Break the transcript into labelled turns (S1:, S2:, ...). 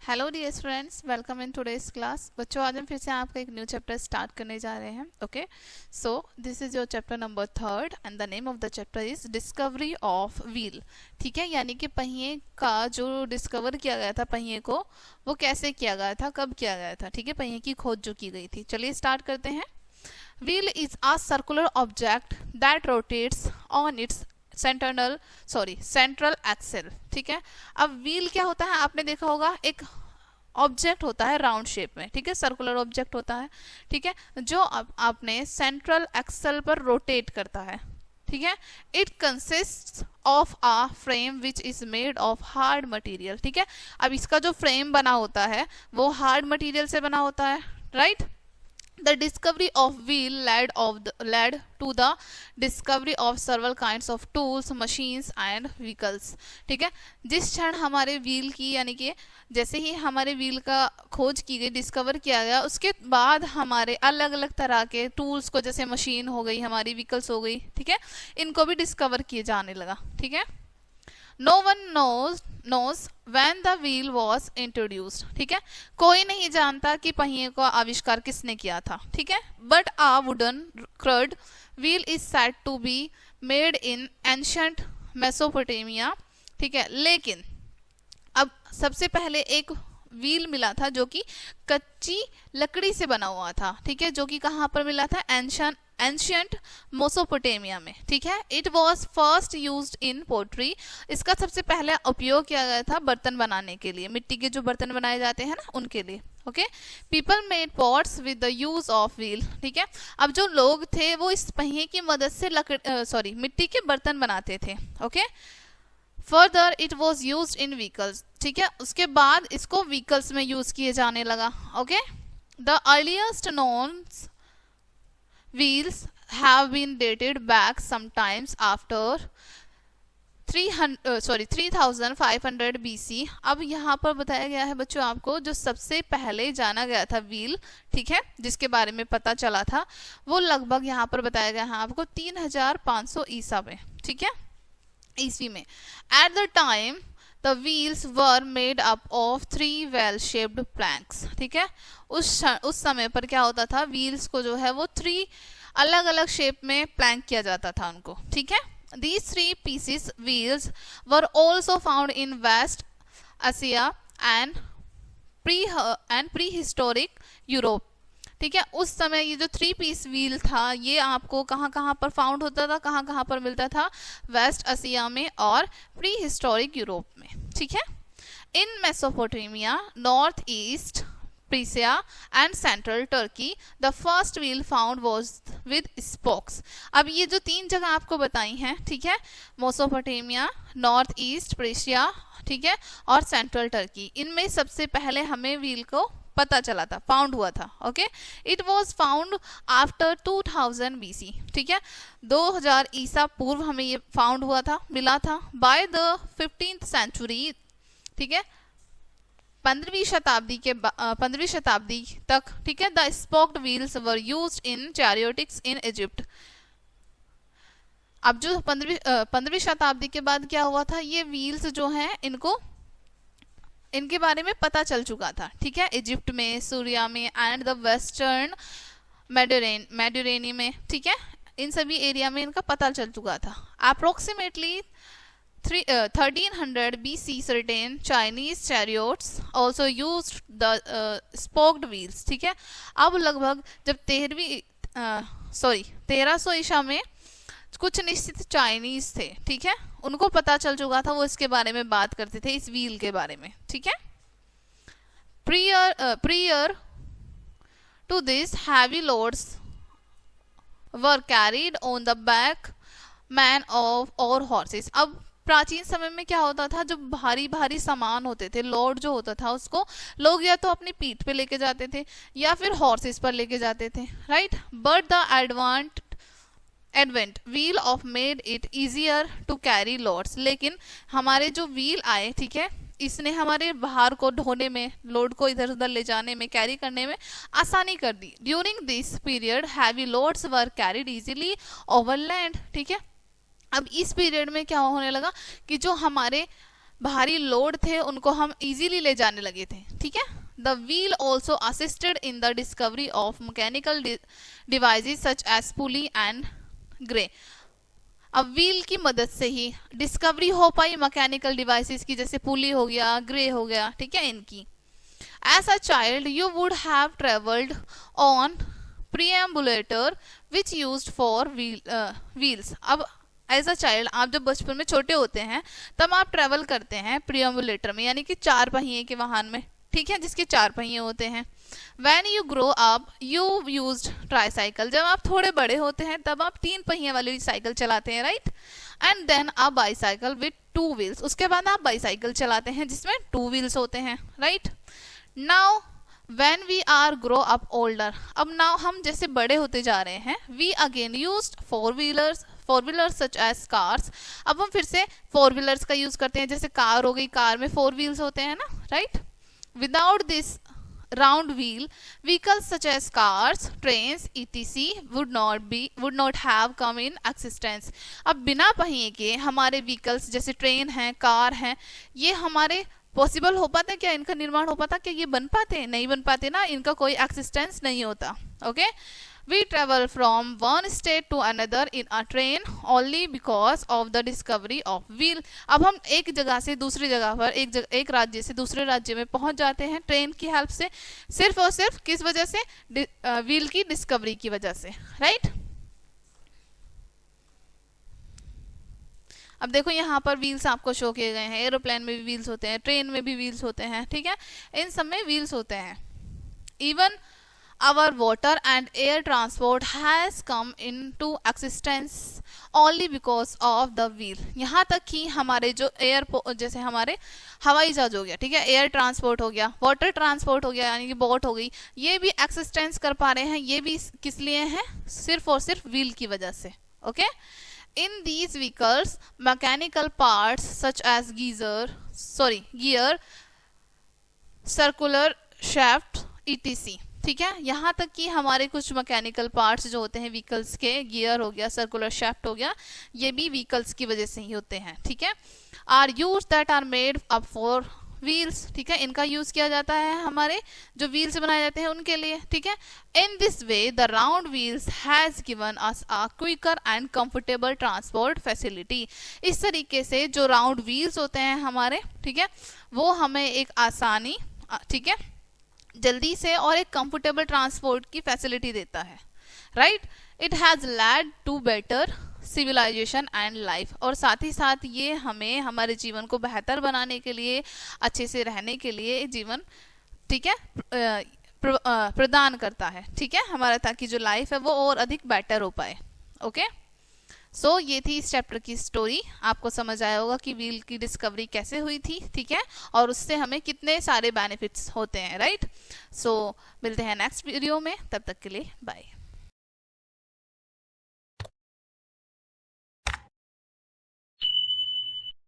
S1: Hello dear friends, welcome in today's class. बच्चों, आज हम फिर से आपका एक न्यू चैप्टर स्टार्ट करने जा रहे हैं। Okay, so this is your chapter number 3 and the name of the chapter is discovery of wheel. ठीक है, यानी कि पहिए का जो डिस्कवर किया गया था, पहिए को वो कैसे किया गया था, कब किया गया था। ठीक है, पहिए की खोज जो की गई थी। चलिए स्टार्ट करते हैं। Wheel is a circular object that rotates on its central axle. ठीक है, अब व्हील क्या होता है, आपने देखा होगा, एक ऑब्जेक्ट होता है राउंड शेप में। ठीक है, सर्कुलर ऑब्जेक्ट होता है। ठीक है, जो आपने सेंट्रल एक्सेल पर रोटेट करता है। ठीक है, it consist of a frame which is made of hard material. ठीक है, अब इसका जो फ्रेम बना होता है वो हार्ड मटेरियल से बना होता है, right. The discovery of wheel led to the discovery of several kinds of tools, machines and vehicles. ठीक है, जिस क्षण हमारे व्हील की, यानी कि जैसे ही हमारे व्हील का खोज की गई, डिस्कवर किया गया, उसके बाद हमारे अलग अलग तरह के टूल्स को, जैसे मशीन हो गई, हमारी व्हीकल्स हो गई, ठीक है, इनको भी डिस्कवर किए जाने लगा। ठीक है, No one knows when the wheel was introduced. ठीक है, कोई नहीं जानता कि पहिए का आविष्कार किसने किया था। ठीक है, but a wooden crud wheel is said to be made in ancient Mesopotamia. ठीक है, लेकिन अब सबसे पहले एक व्हील मिला था जो कि कच्ची लकड़ी से बना हुआ था। ठीक है, जो कि कहाँ पर मिला था, एंशियंट मेसोपोटामिया में। ठीक है, it was first used in pottery. इसका सबसे पहले उपयोग किया गया था बर्तन बनाने के लिए, मिट्टी के जो बर्तन बनाए जाते हैं ना, उनके लिए। Okay, people made pots with the use of wheel. ठीक है, अब जो लोग थे वो इस पहिए की मदद से मिट्टी के बर्तन बनाते थे। Okay, further it was use in vehicles. ठीक है, उसके बाद इसको व्हीकल्स में यूज किए जाने लगा। Okay, the earliest known wheels have been dated back sometimes after 3500 BC. अब यहाँ पर बताया गया है बच्चों आपको, जो सबसे पहले जाना गया था व्हील, ठीक है, जिसके बारे में पता चला था, वो लगभग यहाँ पर बताया गया है आपको 3500 ईसा में। ठीक है, ईस्वी में। At the time The wheels were made up of 3 well-shaped planks. ठीक है, उस समय पर क्या होता था, व्हील्स को जो है वो 3 अलग अलग शेप में प्लैंक किया जाता था उनको। ठीक है, These 3 pieces wheels were also found in West Asia and prehistoric Europe. ठीक है, उस समय ये जो 3 पीस व्हील था, ये आपको कहाँ कहाँ पर फाउंड होता था, कहाँ कहाँ पर मिलता था, वेस्ट एशिया में और प्री हिस्टोरिक यूरोप में। ठीक है, in Mesopotamia, North East Persia and Central Turkey, the first wheel found was with spokes. अब ये जो 3 जगह आपको बताई हैं, ठीक है, मेसोपोटामिया, नॉर्थ ईस्ट प्रीसिया, ठीक है, और सेंट्रल टर्की, इनमें सबसे पहले हमें व्हील को पता चला था, फाउंड हुआ था। Okay, it was found after 2000 BC। ठीक है, 2000 ईसा पूर्व हमें ये फाउंड हुआ था, मिला था। बाय द 15th सेंचुरी, ठीक है, 15वीं शताब्दी तक, ठीक है, the spoked wheels were used in chariots in Egypt. अब जो 15वीं शताब्दी के बाद क्या हुआ था, ये व्हील्स जो हैं इनके बारे में पता चल चुका था। ठीक है, इजिप्ट में, सूरिया में एंड द वेस्टर्न मेडिटेरेनियन में। ठीक है, इन सभी एरिया में इनका पता चल चुका था। Approximately 1300 BC certain Chinese chariots also used the spoked wheels. ठीक है, अब लगभग जब 1300 ईसा में कुछ निश्चित चाइनीज थे, ठीक है, उनको पता चल चुका था, वो इसके बारे में बात करते थे, इस व्हील के बारे में। ठीक है, prior to this heavy loads were carried on the back man of or horses. अब प्राचीन समय में क्या होता था, जो भारी भारी सामान होते थे, लोड जो होता था, उसको लोग या तो अपनी पीठ पे लेके जाते थे या फिर हॉर्सेस पर लेके जाते थे, right. But the advent wheel of made it easier to carry loads. लेकिन हमारे जो व्हील आए, ठीक है, इसने हमारे भार को ढोने में, लोड को इधर उधर ले जाने में, कैरी करने में आसानी कर दी। During this period heavy loads were carried easily over land. ठीक है, अब इस पीरियड में क्या होने लगा कि जो हमारे भारी लोड थे उनको हम इजीली ले जाने लगे थे, ठीक है। The wheel also assisted in the discovery of mechanical devices such as pulley and gear. अब व्हील की मदद से ही डिस्कवरी हो पाई मैकेनिकल डिवाइसेस की, जैसे पुली हो गया, ग्रे हो गया, ठीक है, इनकी। As a child you would have travelled on preambulator which used for wheels। अब एज अ चाइल्ड आप जब बचपन में छोटे होते हैं तब आप ट्रेवल करते हैं preambulator में, यानी कि 4 पहिए के वाहन में, ठीक है, जिसके 4 पहिए होते हैं। When you grow up you used tricycle। जब आप थोड़े बड़े होते हैं तब आप 3 पहिए वाली साइकिल चलाते हैं, right. And then a bicycle with 2 wheels. उसके बाद आप बाईसाइकिल चलाते हैं जिसमें 2 व्हील्स होते हैं, right. Now when we are grow up older, अब नाउ हम जैसे बड़े होते जा रहे हैं, we again used four wheelers such as cars। अब हम फिर से 4 व्हीलर्स का यूज करते हैं, जैसे कार हो गई, कार में 4 व्हील्स होते हैं ना, right. Without this round wheel vehicles such as cars, trains etc would not have come in existence। अब बिना पहिए के हमारे व्हीकल्स जैसे ट्रेन हैं, कार हैं, ये हमारे पॉसिबल हो पाता है क्या, इनका निर्माण हो पाता, क्या ये बन पाते? नहीं बन पाते ना, इनका कोई एक्सिस्टेंस नहीं होता। Okay, we travel from one state to another in a train only because of the discovery of wheel. अब हम एक जगह से दूसरी जगह पर, एक राज्य से दूसरे राज्य में पहुंच जाते हैं ट्रेन की हेल्प से, सिर्फ और सिर्फ किस वजह से? व्हील की डिस्कवरी की वजह से, राइट। अब देखो यहाँ पर व्हील्स आपको शो किए गए हैं, एरोप्लेन में भी व्हील्स होते हैं, ट्रेन में भी व्हील्स होते हैं, ठीक है, इन सब में व्हील्स होते हैं। Even our water and air transport has come into existence only because of the wheel. यहाँ तक कि हमारे जो जैसे हमारे हवाई जहाज हो गया, ठीक है, एयर ट्रांसपोर्ट हो गया, वाटर ट्रांसपोर्ट हो गया, यानी कि बोट हो गई, ये भी एक्सिस्टेंस कर पा रहे हैं, ये भी किस लिए हैं? सिर्फ और सिर्फ व्हील की वजह से। Okay, in these vehicles mechanical parts such as gear, circular shaft etc, ठीक है, यहाँ तक कि हमारे कुछ मैकेनिकल पार्ट्स जो होते हैं व्हीकल्स के, गियर हो गया, सर्कुलर शाफ्ट हो गया, ये भी व्हीकल्स की वजह से ही होते हैं, ठीक है। Are use that are made up for wheels, ठीक है, इनका यूज किया जाता है हमारे जो व्हील्स बनाए जाते हैं उनके लिए, ठीक है। In this way the round wheels has given us a quicker and comfortable transport facility. इस तरीके से जो राउंड व्हील्स होते हैं हमारे, ठीक है, वो हमें एक आसानी, ठीक है, जल्दी से और एक कंफर्टेबल ट्रांसपोर्ट की फैसिलिटी देता है, right. It has led to better civilisation and life, और साथ ही साथ ये हमें हमारे जीवन को बेहतर बनाने के लिए, अच्छे से रहने के लिए जीवन, ठीक है, प्रदान करता है, ठीक है, हमारा, ताकि जो लाइफ है वो और अधिक बेटर हो पाए। ओके, सो ये थी इस चैप्टर की स्टोरी। आपको समझ आया होगा कि व्हील की डिस्कवरी कैसे हुई थी, ठीक है, और उससे हमें कितने सारे बेनिफिट्स होते हैं, राइट। सो मिलते हैं नेक्स्ट वीडियो में, तब तक के लिए बाय।